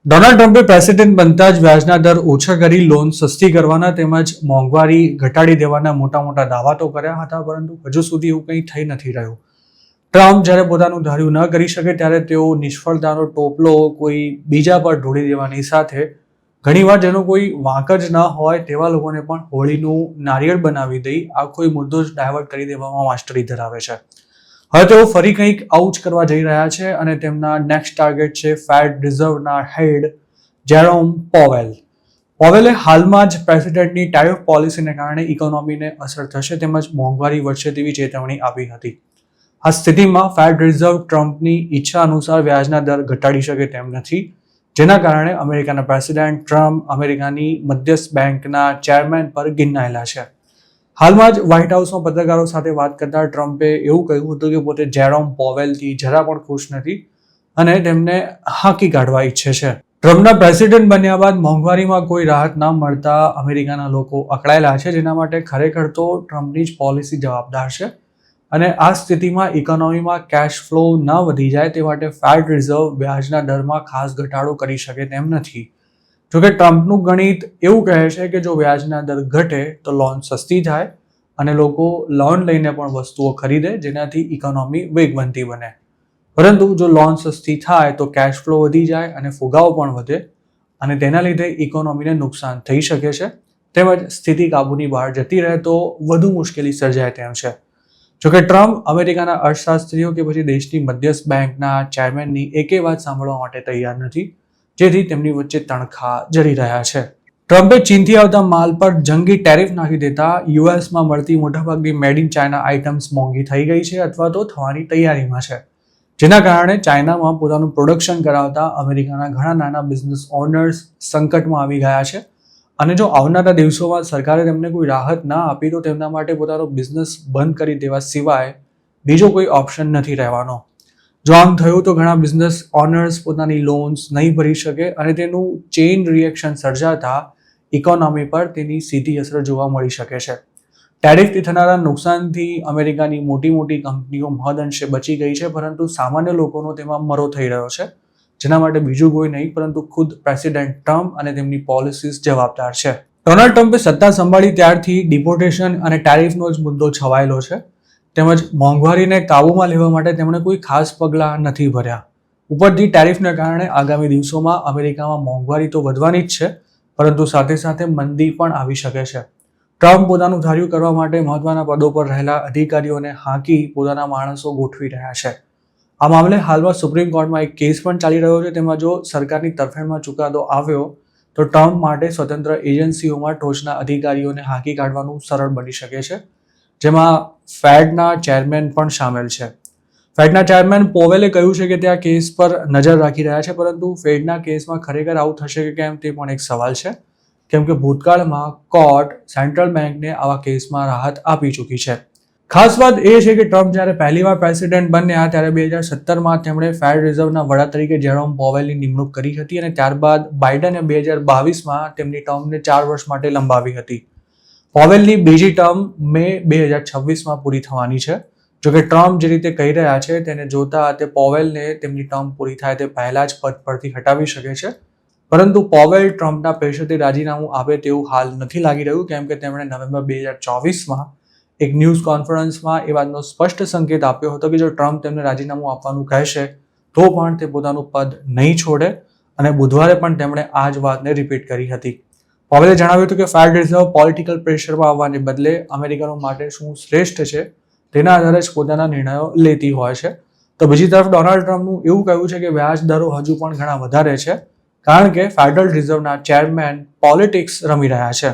Donald ટ્રમ્પે president બનતા જ વ્યાજના દર ઓછા કરી લોન સસ્તી કરવાના તેમજ મોંઘવારી ઘટાડી દેવાના મોટા મોટા દાવા તો કર્યા હતા, પરંતુ હજુ સુધી એવું કંઈ થઈ નથી રહ્યું. ટ્રમ્પ જ્યારે પોતાનું ધાર્યું ન કરી શકે ત્યારે તેઓ નિષ્ફળતાનો ટોપલો કોઈ બીજા પર ઢોળી દેવાની સાથે ઘણીવાર જેનો કોઈ વાંક જ ન હોય તેવા લોકોને પણ હોળીનું નારિયેળ બનાવી દઈ આખો મુદ્દો જ ડાયવર્ટ કરી દેવામાં માસ્ટરી ધરાવે છે. હવે તેઓ ફરી કંઈક આવું જ કરવા જઈ રહ્યા છે અને તેમના નેક્સ્ટ ટાર્ગેટ છે ફેડ રિઝર્વના હેડ જેરોમ પોવેલ. પોવેલે હાલમાં જ પ્રેસિડેન્ટની ટેરિફ પોલિસીને કારણે ઇકોનોમીને અસર થશે તેમજ મોંઘવારી વધશે તેવી ચેતવણી આપી હતી. આ સ્થિતિમાં ફેડ રિઝર્વ ટ્રમ્પની ઈચ્છા અનુસાર વ્યાજના દર ઘટાડી શકે તેમ નથી, જેના કારણે અમેરિકાના પ્રેસિડેન્ટ ટ્રમ્પ અમેરિકાની મધ્યસ્થ બેંકના ચેરમેન પર ગિન્નાયેલા છે. હાલમાં જ વ્હાઇટ હાઉસમાં પત્રકારો સાથે વાત કરતા ટ્રમ્પે એવું કહ્યું હતું કે પોતે જેરોમ પોવેલથી જરા પણ ખુશ નથી અને તેમને હાંકી કાઢવા ઈચ્છે છે. ટ્રમ્પના પ્રેસિડેન્ટ બન્યા બાદ મોંઘવારીમાં કોઈ રાહત ન મળતા અમેરિકાના લોકો અકળાયેલા છે, જેના માટે ખરેખર તો ટ્રમ્પની જ પોલિસી જવાબદાર છે અને આ સ્થિતિમાં ઇકોનોમીમાં કેશ ફ્લો ન વધી જાય તે માટે ફેડ રિઝર્વ વ્યાજના દરમાં ખાસ ઘટાડો કરી શકે તેમ નથી. જોકે ટ્રમ્પનું ગણિત એવું કહે છે કે જો વ્યાજના દર ઘટે તો લોન સસ્તી થાય અને લોકો લોન લઈને પણ વસ્તુઓ ખરીદે, જેનાથી ઇકોનોમી વેગવંતી બને. પરંતુ જો લોન સસ્તી થાય તો કેશ ફ્લો વધી જાય અને ફુગાવો પણ વધે અને તેના લીધે ઇકોનોમીને નુકસાન થઈ શકે છે તેમજ સ્થિતિ કાબૂની બહાર જતી રહે તો વધુ મુશ્કેલી સર્જાય તેમ છે. જોકે ટ્રમ્પ અમેરિકાના અર્થશાસ્ત્રીઓ કે પછી દેશની મધ્યસ્થ બેંકના ચેરમેનની એકે વાત સાંભળવા માટે તૈયાર નથી, જેથી તેમની વચ્ચે તણખા જરી રહ્યા છે. ટ્રમ્પે ચીનથી આવતા માલ પર જંગી ટેરિફ નાખી દેતા યુએસમાં મળતી મોટાભાગની મેડ ઇન ચાઇના આઇટમ્સ મોંઘી થઈ ગઈ છે અથવા તો થવાની તૈયારીમાં છે, જેના કારણે ચાઇનામાં પોતાનું પ્રોડક્શન કરાવતા અમેરિકાના ઘણા નાના બિઝનેસ ઓનર્સ સંકટમાં આવી ગયા છે અને જો આવનારા દિવસોમાં સરકારે તેમને કોઈ રાહત ના આપી તો તેમના માટે પોતાનો બિઝનેસ બંધ કરી દેવા સિવાય બીજો કોઈ ઓપ્શન નથી રહેવાનો. જો આમ થયું તો ઘણા બિઝનેસ ઓનર્સ પોતાની લોન્સ નહીં ભરી શકે અને તેનું ચેઇન રિએક્શન સર્જાતા ઇકોનોમી પર તેની સીધી અસર જોવા મળી શકે છે. ટેરિફથી થનારા નુકસાનથી અમેરિકાની મોટી મોટી કંપનીઓ મહદઅંશે બચી ગઈ છે, પરંતુ સામાન્ય લોકોનો તેમાં મરો થઈ રહ્યો છે, જેના માટે બીજું કોઈ નહીં પરંતુ ખુદ પ્રેસિડેન્ટ ટ્રમ્પ અને તેમની પોલિસીસ જવાબદાર છે. ડોનાલ્ડ ટ્રમ્પે સત્તા સંભાળી ત્યારથી ડિપોર્ટેશન અને ટેરિફનો જ મુદ્દો છવાયેલો છે તેમજ મોંઘવારીને કાબૂમાં લેવા માટે તેમણે કોઈ ખાસ પગલાં નથી ભર્યા. ઉપરથી ટેરિફને કારણે આગામી દિવસોમાં અમેરિકામાં મોંઘવારી તો વધવાની જ છે, પરંતુ સાથે સાથે મંદી પણ આવી શકે છે. ટ્રમ્પ પોતાનું ધાર્યું કરવા માટે મહત્વના પદો પર રહેલા અધિકારીઓને હાંકી પોતાના માણસો ગોઠવી રહ્યા છે. આ મામલે હાલમાં સુપ્રીમ કોર્ટમાં એક કેસ પણ ચાલી રહ્યો છે. તેમાં જો સરકારની તરફેણમાં ચુકાદો આવ્યો તો ટ્રમ્પ માટે સ્વતંત્ર એજન્સીઓમાં ટોચના અધિકારીઓને હાંકી કાઢવાનું સરળ બની શકે છે, જેમાં ફેડના ચેરમેન પણ સામેલ છે. ફેડના ચેરમેન પોવેલે કહ્યું છે કે તે આ કેસ પર નજર રાખી રહ્યા છે, પરંતુ ફેડના કેસમાં ખરેખર આવું થશે કે કેમ તે પણ એક સવાલ છે, કેમ કે ભૂતકાળમાં કોર્ટ સેન્ટ્રલ બેંકને આવા કેસમાં રાહત આપી ચૂકી છે. ખાસ વાત એ છે કે ટ્રમ્પ જ્યારે પહેલીવાર પ્રેસિડેન્ટ બન્યા ત્યારે 2017માં તેમણે ફેડ રિઝર્વના વડા તરીકે જેરોમ પોવેલની નિમણૂક કરી હતી અને ત્યારબાદ બાઇડને 2022માં તેમની ટર્મને 4 વર્ષ માટે લંબાવી હતી. પોવેલની બીજી ટર્મ મે 2026માં પૂરી થવાની છે. જોકે ટ્રમ્પ જે રીતે કહી રહ્યા છે તેને જોતા તે પોવેલને તેમની ટર્મ પૂરી થાય તે પહેલા જ પદ પરથી હટાવી શકે છે, પરંતુ પોવેલ ટ્રમ્પના પ્રેશરથી રાજીનામું આપે તેવું હાલ નથી લાગી રહ્યું, કેમ કે તેમણે નવેમ્બર 2024માં એક ન્યૂઝ કોન્ફરન્સમાં એ વાતનો સ્પષ્ટ સંકેત આપ્યો હતો કે જો ટ્રમ્પ તેમને રાજીનામું આપવાનું કહેશે તો પણ તે પોતાનું પદ નહીં છોડે અને બુધવારે પણ તેમણે આ જ વાતને રિપીટ કરી હતી. પોવેલે જણાવ્યું હતું કે ફેડ રિઝર્વ પોલિટિકલ પ્રેશરમાં આવવાને બદલે અમેરિકનો માટે શું શ્રેષ્ઠ છે તેના આધારે જ પોતાના નિર્ણયો લેતી હોય છે. તો બીજી તરફ ડોનાલ્ડ ટ્રમ્પનું એવું કહ્યું છે કે વ્યાજ દરો હજુ પણ ઘણા વધારે છે, કારણ કે ફેડરલ રિઝર્વના ચેરમેન પોલિટિક્સ રમી રહ્યા છે.